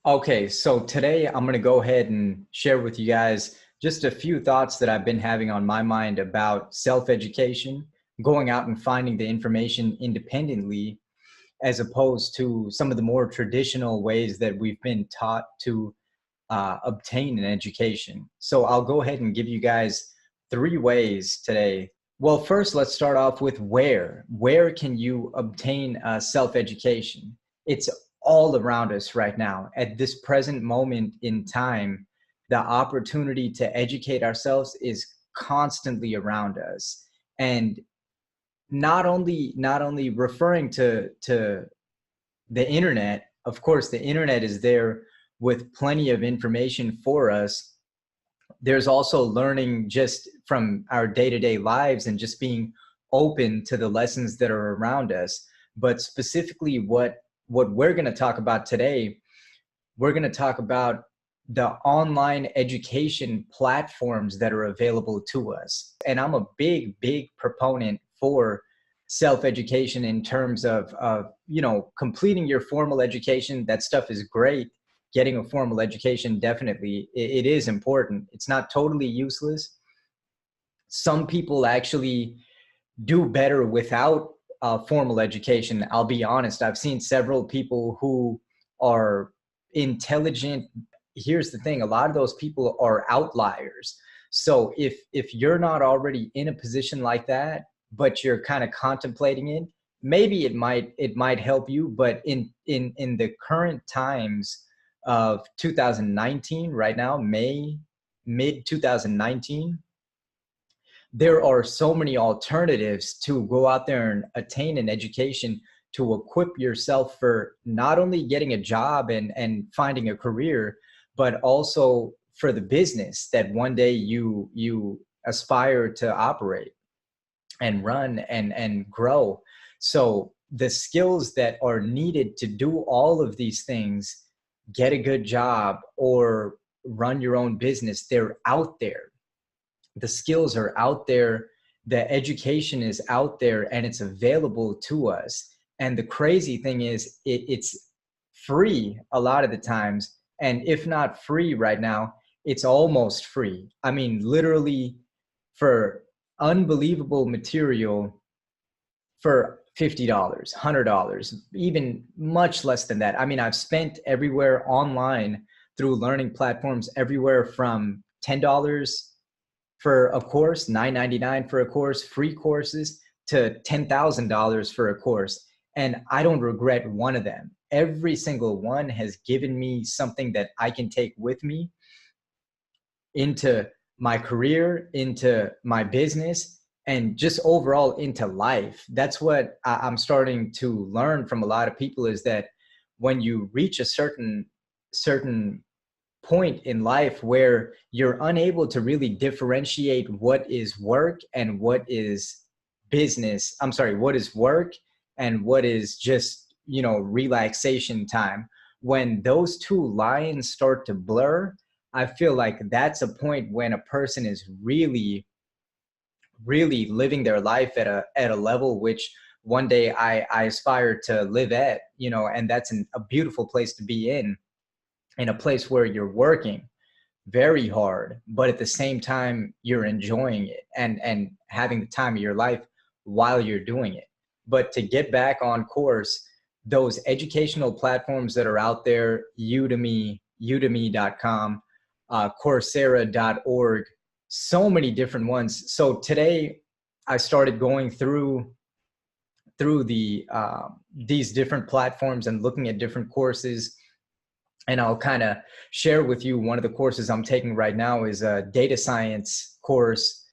Okay, so today I'm going to go ahead and share with you guys just a few thoughts that I've been having on my mind about self-education, going out and finding the information independently, as opposed to some of the more traditional ways that we've been taught to obtain an education. So I'll go ahead and give you guys three ways today. Well, first, let's start off with where. Where can you obtain self-education? It's all around us right now. At this present moment in time, the opportunity to educate ourselves is constantly around us. And not only referring to the internet, of course, the internet is there with plenty of information for us. There's also learning just from our day-to-day lives and just being open to the lessons that are around us. But specifically what we're going to talk about today, we're going to talk about the online education platforms that are available to us. And I'm a big proponent for self-education in terms of completing your formal education. That stuff is great. Getting a formal education, definitely, it is important. It's not totally useless. Some people actually do better without formal education. I'll be honest. I've seen several people who are intelligent. Here's the thing: a lot of those people are outliers. So if you're not already in a position like that, but you're kind of contemplating it, maybe it might help you. But in the current times of 2019, right now, mid 2019, there are so many alternatives to go out there and attain an education to equip yourself for not only getting a job and finding a career, but also for the business that one day you aspire to operate and run and grow. So the skills that are needed to do all of these things, get a good job or run your own business, they're out there. The skills are out there, the education is out there, and it's available to us. And the crazy thing is it's free a lot of the times. And if not free right now, it's almost free. I mean, literally, for unbelievable material, for $50, $100, even much less than that. I mean, I've spent everywhere online through learning platforms, everywhere from $10 for a course, $9.99 for a course, free courses, to $10,000 for a course. And I don't regret one of them. Every single one has given me something that I can take with me into my career, into my business, and just overall into life. That's what I'm starting to learn from a lot of people, is that when you reach a certain point in life where you're unable to really differentiate what is work and what is business. I'm sorry, what is work and what is just, relaxation time. When those two lines start to blur, I feel like that's a point when a person is really living their life at a level which one day I aspire to live at, and that's a beautiful place to be in a place where you're working very hard, but at the same time you're enjoying it and having the time of your life while you're doing it. But to get back on course, those educational platforms that are out there, udemy.com, coursera.org, so many different ones. So today I started going through these different platforms and looking at different courses. And I'll kind of share with you one of the courses I'm taking right now is a data science course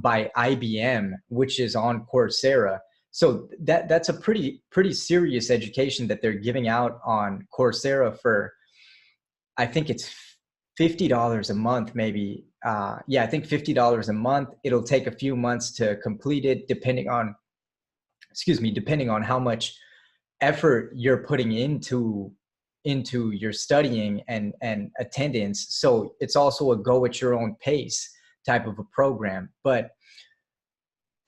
by IBM, which is on Coursera. So that's a pretty serious education that they're giving out on Coursera for, I think it's $50 a month, maybe. Yeah, I think $50 a month. It'll take a few months to complete it, depending on how much effort you're putting into your studying and attendance. So it's also a go at your own pace type of a program. But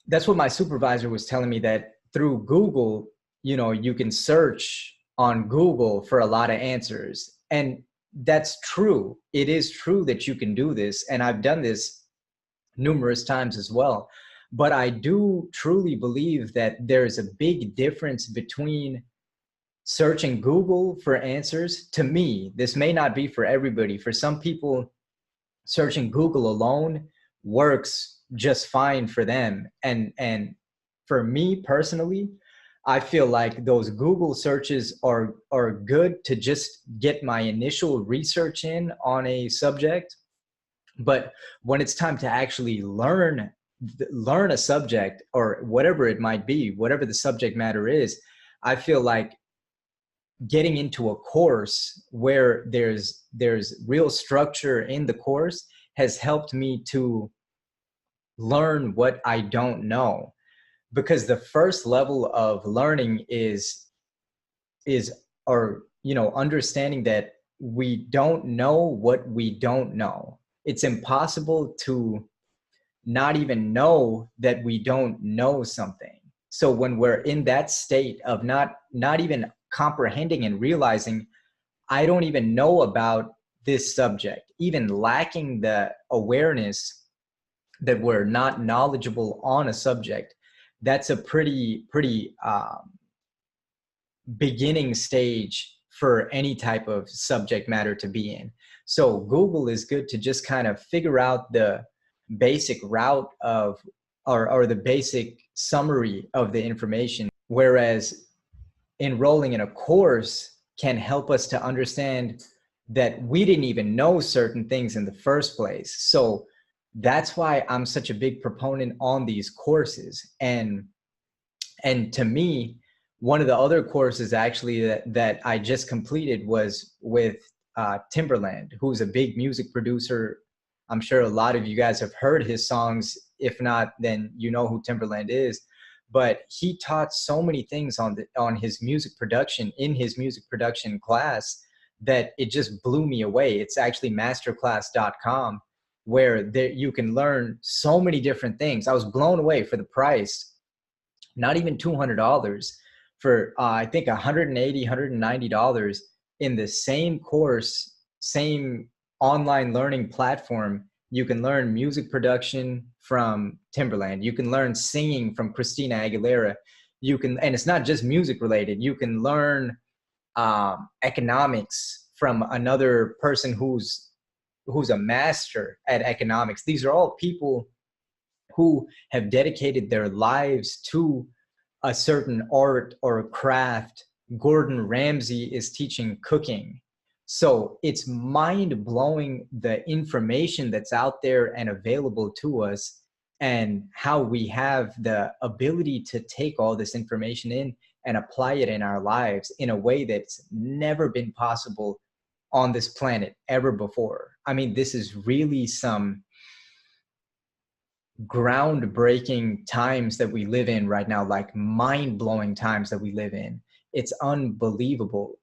that's what my supervisor was telling me, that through Google, you can search on Google for a lot of answers. And that's true. It is true that you can do this. And I've done this numerous times as well. But I do truly believe that there's a big difference between searching Google for answers. To me, this may not be for everybody. For some people, searching Google alone works just fine for them. And for me personally, I feel like those Google searches are good to just get my initial research in on a subject. But when it's time to actually learn a subject or whatever it might be, whatever the subject matter is, I feel like getting into a course where there's real structure in the course has helped me to learn what I don't know. Because the first level of learning is or understanding that we don't know what we don't know. It's impossible to not even know that we don't know something. So when we're in that state of not even comprehending and realizing I don't even know about this subject, even lacking the awareness that we're not knowledgeable on a subject, that's a pretty beginning stage for any type of subject matter to be in. So Google is good to just kind of figure out the basic route of or the basic summary of the information, whereas enrolling in a course can help us to understand that we didn't even know certain things in the first place. So that's why I'm such a big proponent on these courses. And to me, one of the other courses actually that I just completed was with Timbaland, who's a big music producer. I'm sure a lot of you guys have heard his songs. If not, then you know who Timbaland is. But he taught so many things on his music production, in his music production class, that it just blew me away. It's actually masterclass.com, where you can learn so many different things. I was blown away for the price, not even $200, for I think $180, $190 in the same course, same online learning platform. You can learn music production from Timbaland. You can learn singing from Christina Aguilera. And it's not just music related. You can learn economics from another person who's a master at economics. These are all people who have dedicated their lives to a certain art or craft. Gordon Ramsay is teaching cooking. So it's mind blowing, the information that's out there and available to us, and how we have the ability to take all this information in and apply it in our lives in a way that's never been possible on this planet ever before. I mean, this is really some groundbreaking times that we live in right now, like mind-blowing times that we live in. It's unbelievable.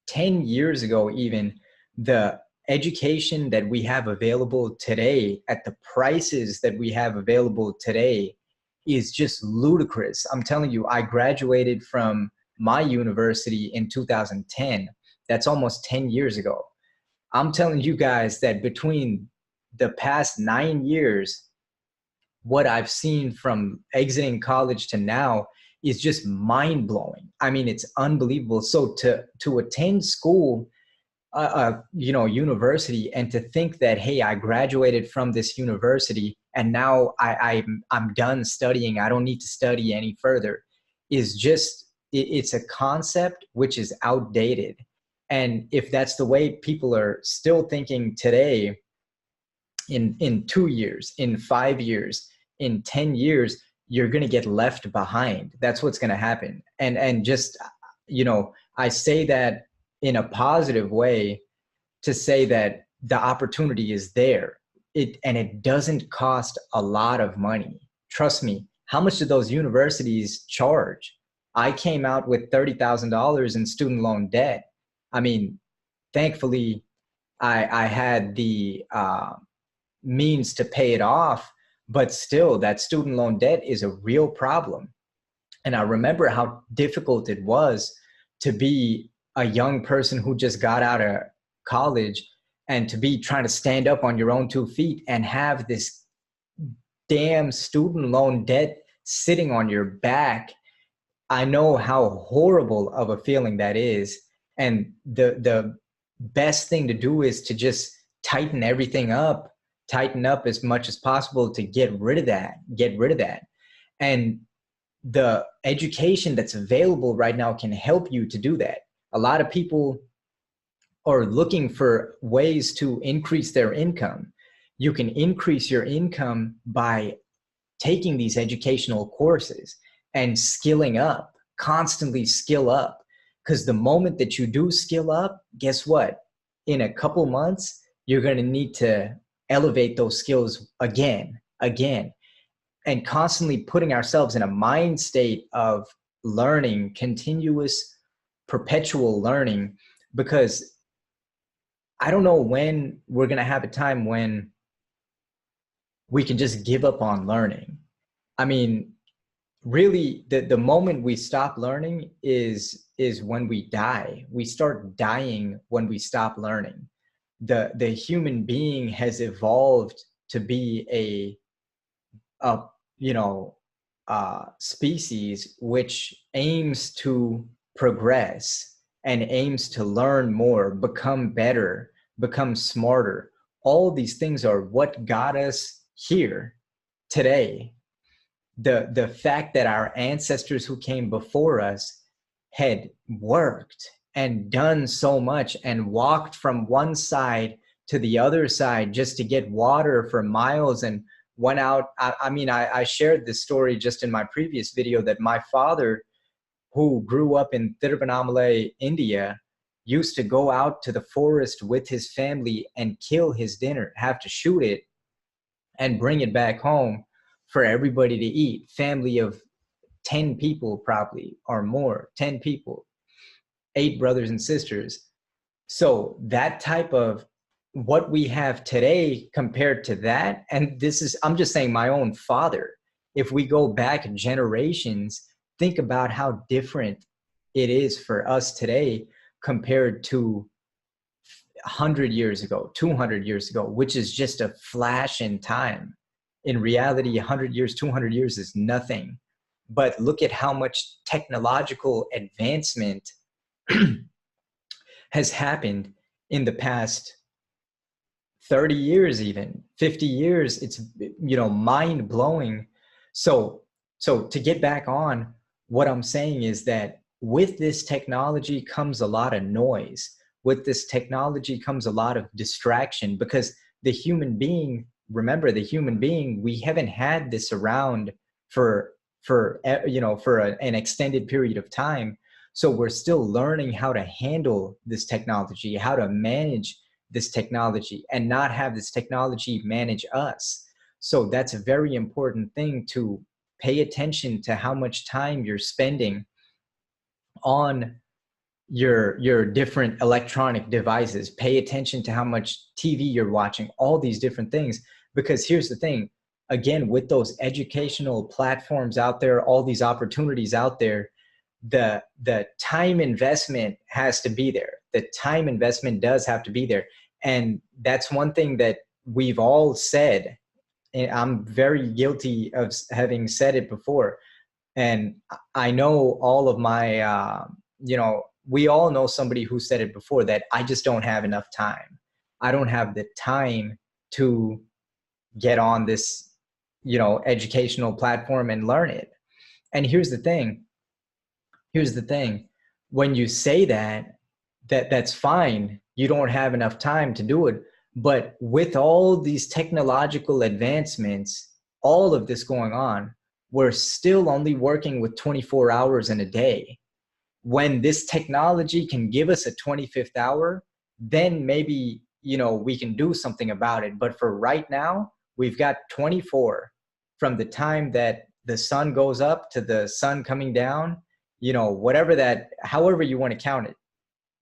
10 years ago, even, the education that we have available today at the prices that we have available today is just ludicrous. I'm telling you, I graduated from my university in 2010. That's almost 10 years ago. I'm telling you guys that between the past 9 years, what I've seen from exiting college to now is just mind blowing. I mean, it's unbelievable. So to attend school, university, and to think that, hey, I graduated from this university and now I'm done studying, I don't need to study any further, is just, it's a concept which is outdated. And if that's the way people are still thinking today, in 2 years, in 5 years, in 10 years, you're going to get left behind. That's what's going to happen. And just, I say that in a positive way, to say that the opportunity is there. And it doesn't cost a lot of money. Trust me. How much do those universities charge? I came out with $30,000 in student loan debt. I mean, thankfully, I had the means to pay it off, but still, that student loan debt is a real problem. And I remember how difficult it was to be a young person who just got out of college, and to be trying to stand up on your own 2 feet and have this damn student loan debt sitting on your back. I know how horrible of a feeling that is. And the best thing to do is to just tighten everything up, tighten up as much as possible to get rid of that. And the education that's available right now can help you to do that. A lot of people are looking for ways to increase their income. You can increase your income by taking these educational courses and skilling up, constantly skill up. Because the moment that you do skill up, guess what? In a couple months, you're going to need to elevate those skills again, and constantly putting ourselves in a mind state of learning, continuous, perpetual learning, because I don't know when we're going to have a time when we can just give up on learning. I mean, really, the moment we stop learning is when we die. We start dying when we stop learning. The human being has evolved to be a species which aims to progress and aims to learn more, become better, become smarter. All these things are what got us here today. The fact that our ancestors who came before us had worked and done so much and walked from one side to the other side just to get water for miles, and went out. I shared this story just in my previous video, that my father, who grew up in Tiruvannamalai, India, used to go out to the forest with his family and kill his dinner, have to shoot it and bring it back home for everybody to eat. Family of 10 people probably, or more, 10 people, 8 brothers and sisters. So that type of what we have today compared to that, and this is, I'm just saying my own father, if we go back generations, think about how different it is for us today compared to 100 years ago, 200 years ago, which is just a flash in time. In reality, 100 years, 200 years is nothing. But look at how much technological advancement has happened in the past 30 years, even 50 years. It's, mind blowing. So to get back on, what I'm saying is that with this technology comes a lot of noise. With this technology comes a lot of distraction, because the human being, remember, the human being, we haven't had this around for an extended period of time. So we're still learning how to handle this technology, how to manage this technology, and not have this technology manage us. So that's a very important thing, to pay attention to how much time you're spending on your different electronic devices. Pay attention to how much TV you're watching, all these different things. Because here's the thing, again, with those educational platforms out there, all these opportunities out there, the time investment has to be there. The time investment does have to be there. And that's one thing that we've all said, and I'm very guilty of having said it before. And I know all of my, we all know somebody who said it before, that I just don't have enough time. I don't have the time to get on this, educational platform and learn it. And here's the thing. When you say that's fine. You don't have enough time to do it. But with all these technological advancements, all of this going on, we're still only working with 24 hours in a day. When this technology can give us a 25th hour, then maybe, we can do something about it. But for right now, we've got 24 from the time that the sun goes up to the sun coming down, however you want to count it,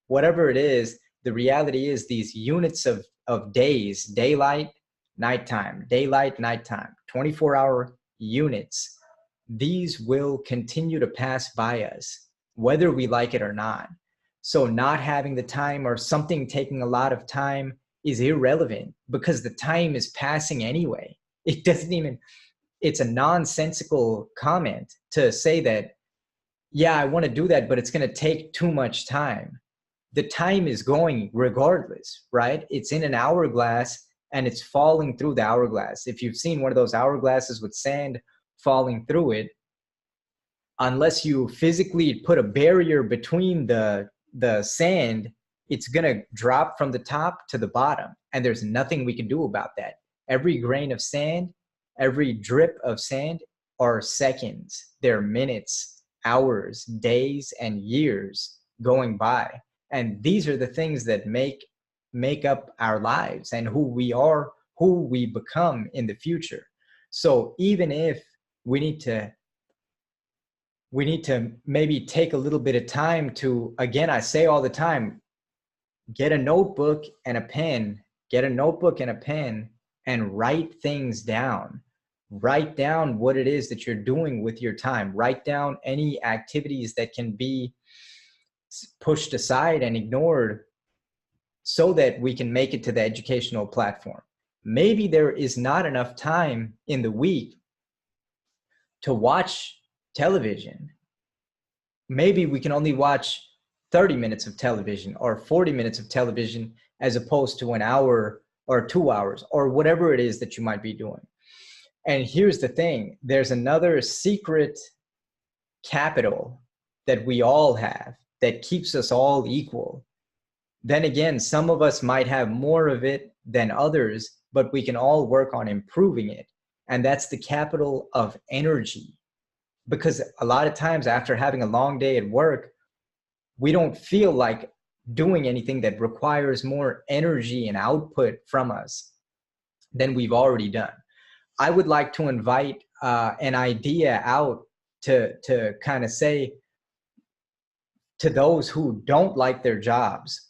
whatever it is. The reality is these units of days, daylight, nighttime, 24-hour units, these will continue to pass by us, whether we like it or not. So not having the time or something taking a lot of time is irrelevant because the time is passing anyway. It doesn't even, it's a nonsensical comment to say that, yeah, I want to do that, but it's going to take too much time. The time is going regardless, right? It's in an hourglass and it's falling through the hourglass. If you've seen one of those hourglasses with sand falling through it, unless you physically put a barrier between the sand, it's going to drop from the top to the bottom. And there's nothing we can do about that. Every grain of sand, every drip of sand are seconds. They're minutes, hours, days, and years going by. And these are the things that make up our lives and who we are, who we become in the future. So even if we need to maybe take a little bit of time to, again, I say all the time, get a notebook and a pen, and write things down. Write down what it is that you're doing with your time. Write down any activities that can be pushed aside and ignored so that we can make it to the educational platform. Maybe there is not enough time in the week to watch television. Maybe we can only watch 30 minutes of television or 40 minutes of television as opposed to an hour or 2 hours or whatever it is that you might be doing. And here's the thing, there's another secret capital that we all have that keeps us all equal. Then again, some of us might have more of it than others, but we can all work on improving it. And that's the capital of energy. Because a lot of times after having a long day at work, we don't feel like doing anything that requires more energy and output from us than we've already done. I would like to invite an idea out to kind of say to those who don't like their jobs,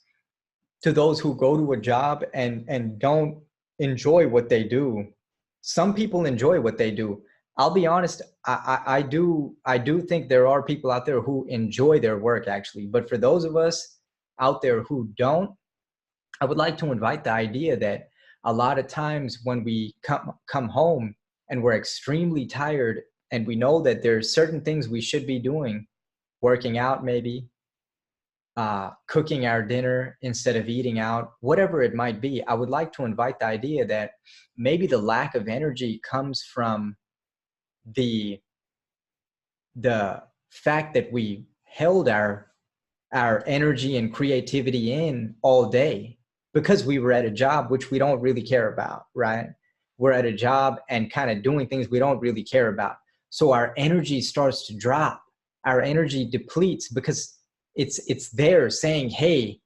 to those who go to a job and don't enjoy what they do. Some people enjoy what they do. I'll be honest, I do think there are people out there who enjoy their work actually. But for those of us out there who don't, I would like to invite the idea that a lot of times when we come home and we're extremely tired and we know that there's certain things we should be doing, working out maybe, cooking our dinner instead of eating out, whatever it might be, I would like to invite the idea that maybe the lack of energy comes from the fact that we held our energy and creativity in all day because we were at a job which we don't really care about, right? We're at a job and kind of doing things we don't really care about. So our energy starts to drop. Our energy depletes because it's there saying, hey,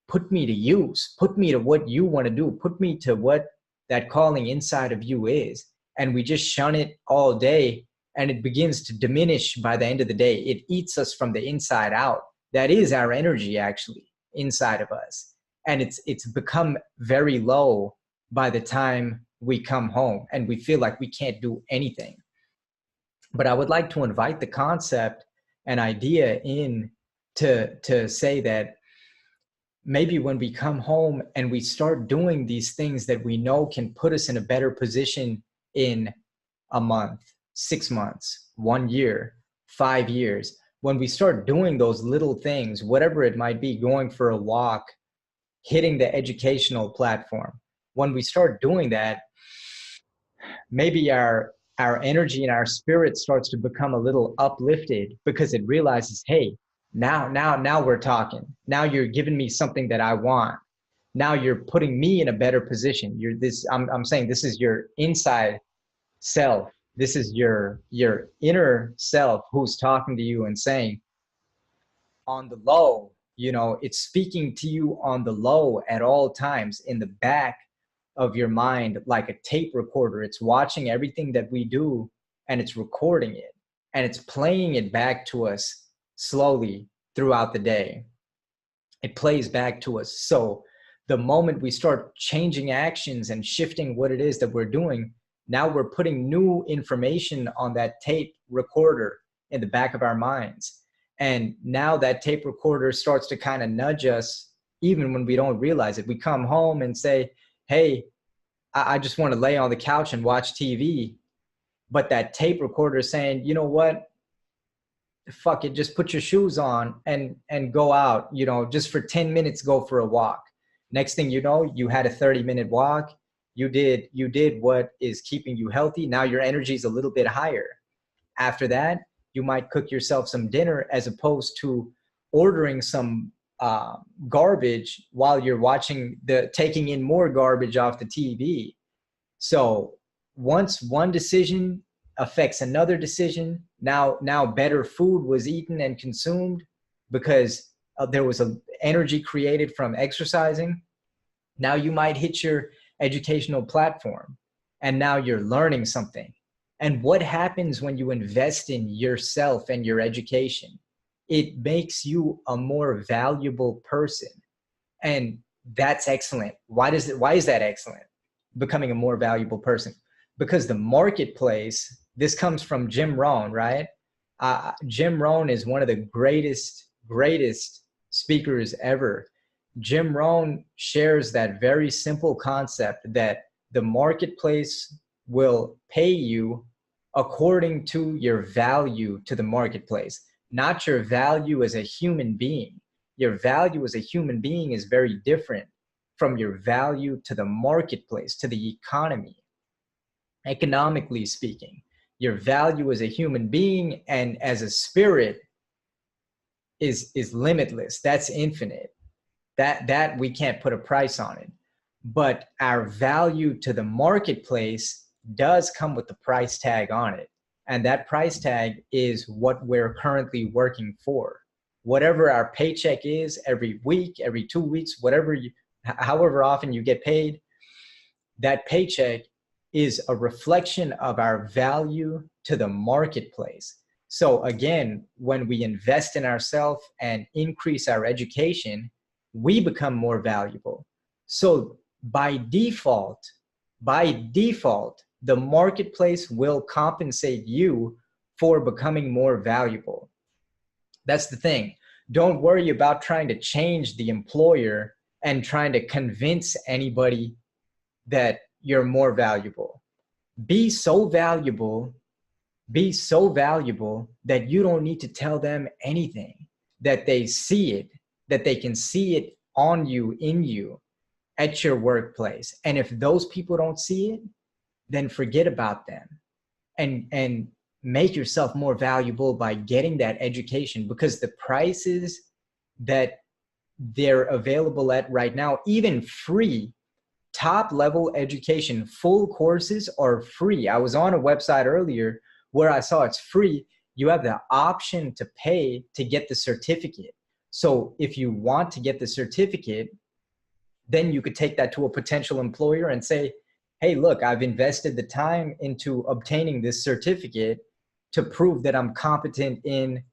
put me to use, put me to what you want to do, put me to what that calling inside of you is. And we just shun it all day and it begins to diminish by the end of the day. It eats us from the inside out. That is our energy actually inside of us. And it's become very low by the time we come home and we feel like we can't do anything. But I would like to invite the concept and idea in to say that maybe when we come home and we start doing these things that we know can put us in a better position in a month, 6 months, 1 year, 5 years, when we start doing those little things, whatever it might be, going for a walk, hitting the educational platform, when we start doing that, maybe our energy and our spirit starts to become a little uplifted because it realizes, hey, now we're talking. Now you're giving me something that I want. Now you're putting me in a better position. I'm saying this is your inside self. This is your inner self who's talking to you and saying, on the low, it's speaking to you on the low at all times in the back of your mind, like a tape recorder. It's watching everything that we do and it's recording it and it's playing it back to us slowly throughout the day. It plays back to us. So the moment we start changing actions and shifting what it is that we're doing, now we're putting new information on that tape recorder in the back of our minds. And now that tape recorder starts to kind of nudge us, even when we don't realize it. We come home and say, hey, I just want to lay on the couch and watch TV. But that tape recorder is saying, you know what? Fuck it, just put your shoes on and go out, you know, just for 10 minutes, go for a walk. Next thing you know, you had a 30-minute walk. You did what is keeping you healthy. Now your energy is a little bit higher. After that, you might cook yourself some dinner as opposed to ordering some garbage while you're taking in more garbage off the TV. So once one decision affects another decision, now better food was eaten and consumed because there was a energy created from exercising. Now you might hit your educational platform and now you're learning something. And what happens when you invest in yourself and your education? It makes you a more valuable person. And that's excellent. Why is that excellent? Becoming a more valuable person. Because the marketplace, this comes from Jim Rohn, right? Jim Rohn is one of the greatest speakers ever. Jim Rohn shares that very simple concept that the marketplace will pay you according to your value to the marketplace, not your value as a human being. Your value as a human being is very different from your value to the marketplace, to the economy. Economically speaking, your value as a human being and as a spirit is limitless. That's infinite. That we can't put a price on it. But our value to the marketplace does come with the price tag on it. And that price tag is what we're currently working for. Whatever our paycheck is every week, every 2 weeks, however often you get paid, that paycheck is a reflection of our value to the marketplace. So again, when we invest in ourselves and increase our education, we become more valuable. So by default, the marketplace will compensate you for becoming more valuable. That's the thing. Don't worry about trying to change the employer and trying to convince anybody that you're more valuable. Be so valuable that you don't need to tell them anything, that they see it, that they can see it on you, in you, at your workplace. And if those people don't see it, then forget about them and make yourself more valuable by getting that education, because the prices that they're available at right now, even free, top level education, full courses are free. I was on a website earlier where I saw it's free. You have the option to pay to get the certificate. So if you want to get the certificate, then you could take that to a potential employer and say, hey, look, I've invested the time into obtaining this certificate to prove that I'm competent in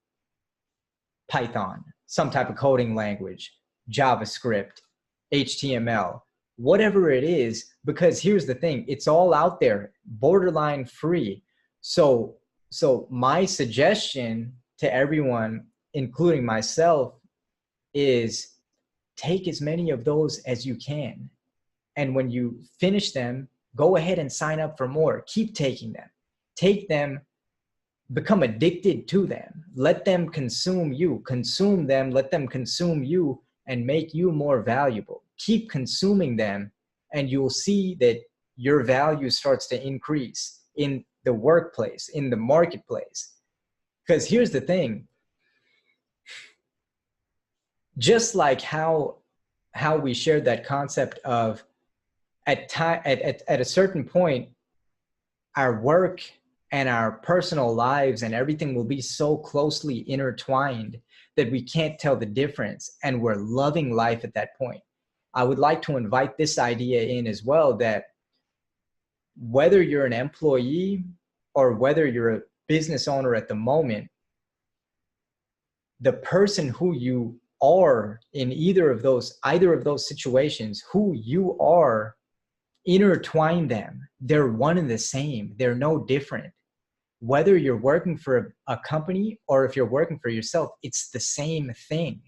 Python, some type of coding language, JavaScript, HTML, whatever it is, because here's the thing, it's all out there, borderline free. So my suggestion to everyone, including myself, is take as many of those as you can. And when you finish them, go ahead and sign up for more. Keep taking them. Take them, become addicted to them. Let them consume you. Consume them, let them consume you and make you more valuable. Keep consuming them and you'll see that your value starts to increase in the workplace, in the marketplace. Because here's the thing, just like how we shared that concept of at a certain point, our work and our personal lives and everything will be so closely intertwined that we can't tell the difference, and we're loving life at that point. I would like to invite this idea in as well, that whether you're an employee or whether you're a business owner at the moment, the person who you are in either of those situations, who you are, intertwine them. They're one and the same. They're no different. whether you're working for a company or if you're working for yourself, it's the same thing.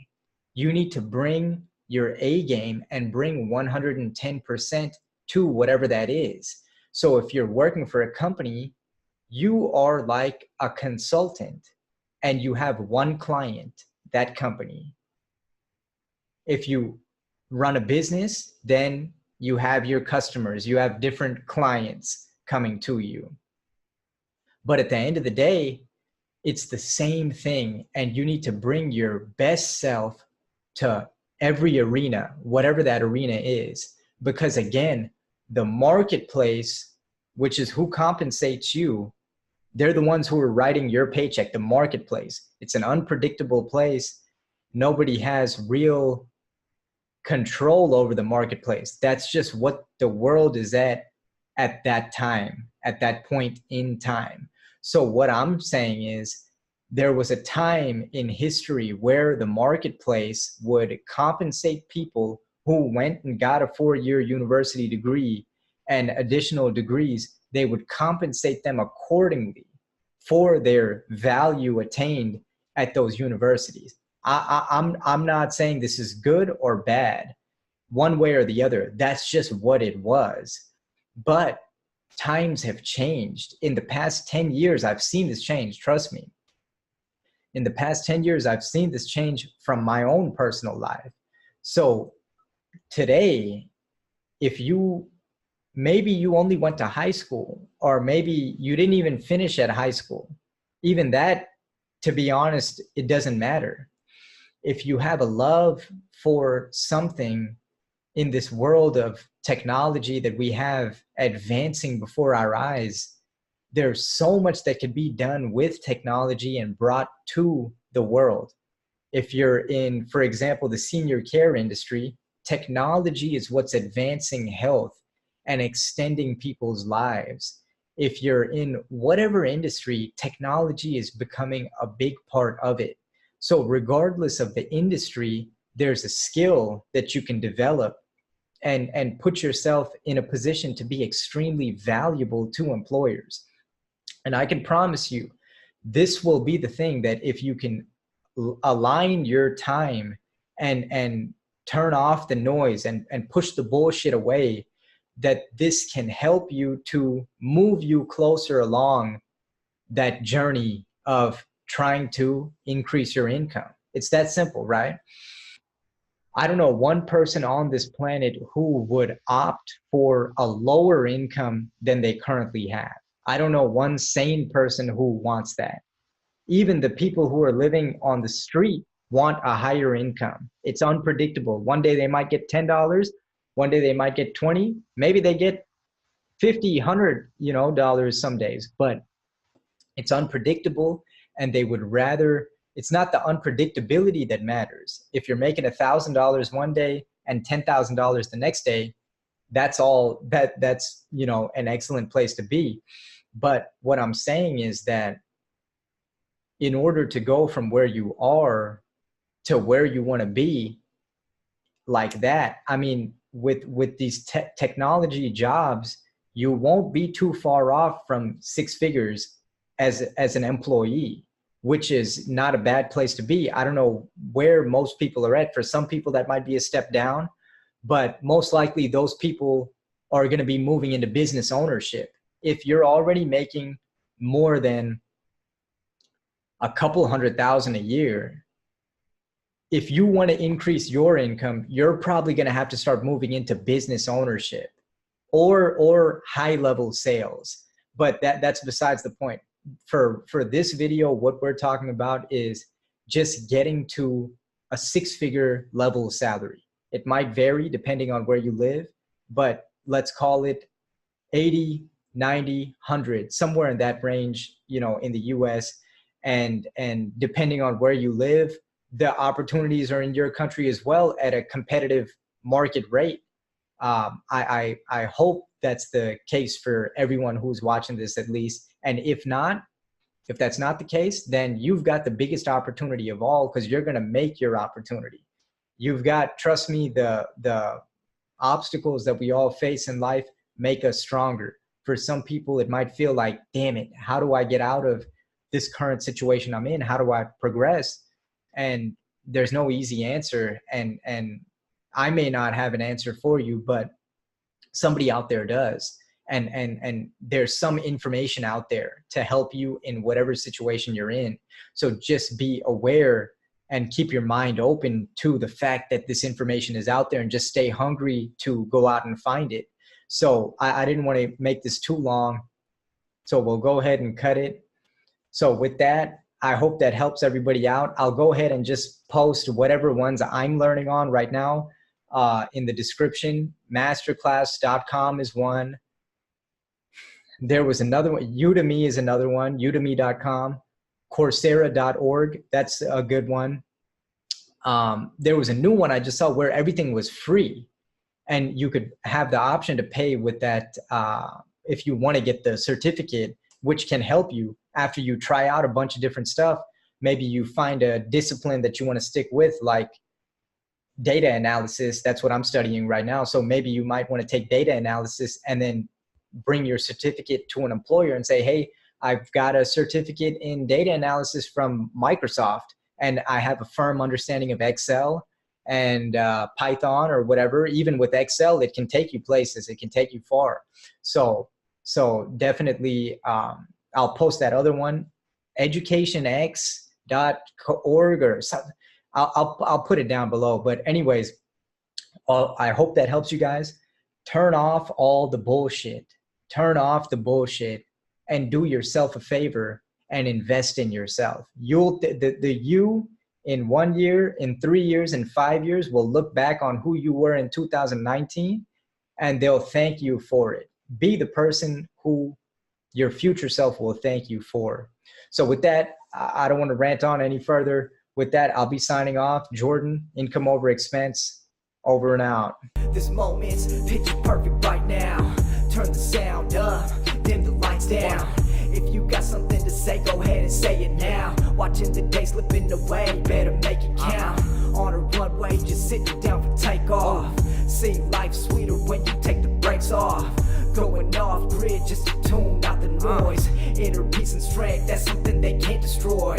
You need to bring your A game and bring 110% to whatever that is. So if you're working for a company, you are like a consultant and you have one client, that company. If you run a business, then you have your customers, you have different clients coming to you. But at the end of the day, it's the same thing. And you need to bring your best self to every arena, whatever that arena is. Because again, the marketplace, which is who compensates you, they're the ones who are writing your paycheck, the marketplace. It's an unpredictable place. Nobody has real control over the marketplace. That's just what the world is at that time, at that point in time. So what I'm saying is there was a time in history where the marketplace would compensate people who went and got a 4-year university degree and additional degrees. They would compensate them accordingly for their value attained at those universities. I'm not saying this is good or bad, one way or the other. That's just what it was. But times have changed. In the past 10 years, I've seen this change, trust me. In the past 10 years, I've seen this change from my own personal life. So today, if maybe you only went to high school, or maybe you didn't even finish at high school, even that, to be honest, it doesn't matter. If you have a love for something in this world of technology that we have advancing before our eyes, there's so much that could be done with technology and brought to the world. If you're in, for example, the senior care industry, technology is what's advancing health and extending people's lives. If you're in whatever industry, technology is becoming a big part of it. So regardless of the industry, there's a skill that you can develop and put yourself in a position to be extremely valuable to employers. And I can promise you, this will be the thing that if you can align your time and turn off the noise and push the bullshit away, that this can help you to move you closer along that journey of trying to increase your income. It's that simple, right? I don't know one person on this planet who would opt for a lower income than they currently have. I don't know one sane person who wants that. Even the people who are living on the street want a higher income. It's unpredictable. One day they might get $10, one day they might get 20, maybe they get 50, 100, dollars some days, but it's unpredictable, and they would rather, it's not the unpredictability that matters. If you're making $1,000 one day and $10,000 the next day, that's an excellent place to be. But what I'm saying is that in order to go from where you are to where you want to be like that, I mean, with these technology jobs, you won't be too far off from 6 figures as an employee, which is not a bad place to be. I don't know where most people are at. For some people, that might be a step down, but most likely those people are going to be moving into business ownership. If you're already making more than a couple $100,000 a year, if you want to increase your income, you're probably going to have to start moving into business ownership or high level sales. But that's besides the point. For this video, what we're talking about is just getting to a 6-figure level salary. It might vary depending on where you live, but let's call it 80, 90, 100, somewhere in that range, in the US. And depending on where you live, the opportunities are in your country as well at a competitive market rate. I hope that's the case for everyone who's watching this, at least. And if that's not the case, then you've got the biggest opportunity of all, because you're going to make your opportunity. You've got, trust me, the obstacles that we all face in life make us stronger. For some people, it might feel like, damn it, how do I get out of this current situation I'm in? How do I progress? And there's no easy answer. And I may not have an answer for you, but somebody out there does. And there's some information out there to help you in whatever situation you're in. So just be aware and keep your mind open to the fact that this information is out there, and just stay hungry to go out and find it. So I didn't want to make this too long, so we'll go ahead and cut it. So with that, I hope that helps everybody out. I'll go ahead and just post whatever ones I'm learning on right now in the description. Masterclass.com is one. There was another one. Udemy is another one. Udemy.com. Coursera.org. That's a good one. There was a new one I just saw where everything was free, and you could have the option to pay with that if you want to get the certificate, which can help you after you try out a bunch of different stuff. Maybe you find a discipline that you want to stick with, like data analysis. That's what I'm studying right now. So maybe you might want to take data analysis and then bring your certificate to an employer and say, hey, I've got a certificate in data analysis from Microsoft, and I have a firm understanding of Excel and Python or whatever. Even with Excel, it can take you places. It can take you far. So definitely, I'll post that other one, educationx.org or something. I'll put it down below. But anyways, I hope that helps you guys. Turn off all the bullshit. Turn off the bullshit and do yourself a favor and invest in yourself. You in 1 year, in 3 years, in 5 years will look back on who you were in 2019, and they'll thank you for it. Be the person who your future self will thank you for. So with that, I don't want to rant on any further. With that, I'll be signing off. Jordan, income over expense, over and out. This moment's picture perfect right now. Turn the sound up, dim the lights down. If you got something to say, go ahead and say it now. Watching the day slipping away, better make it count. On a runway, just sitting down for takeoff. See life sweeter when you take the brakes off. Going off grid just to tune out the noise. Inner peace and strength, that's something they can't destroy.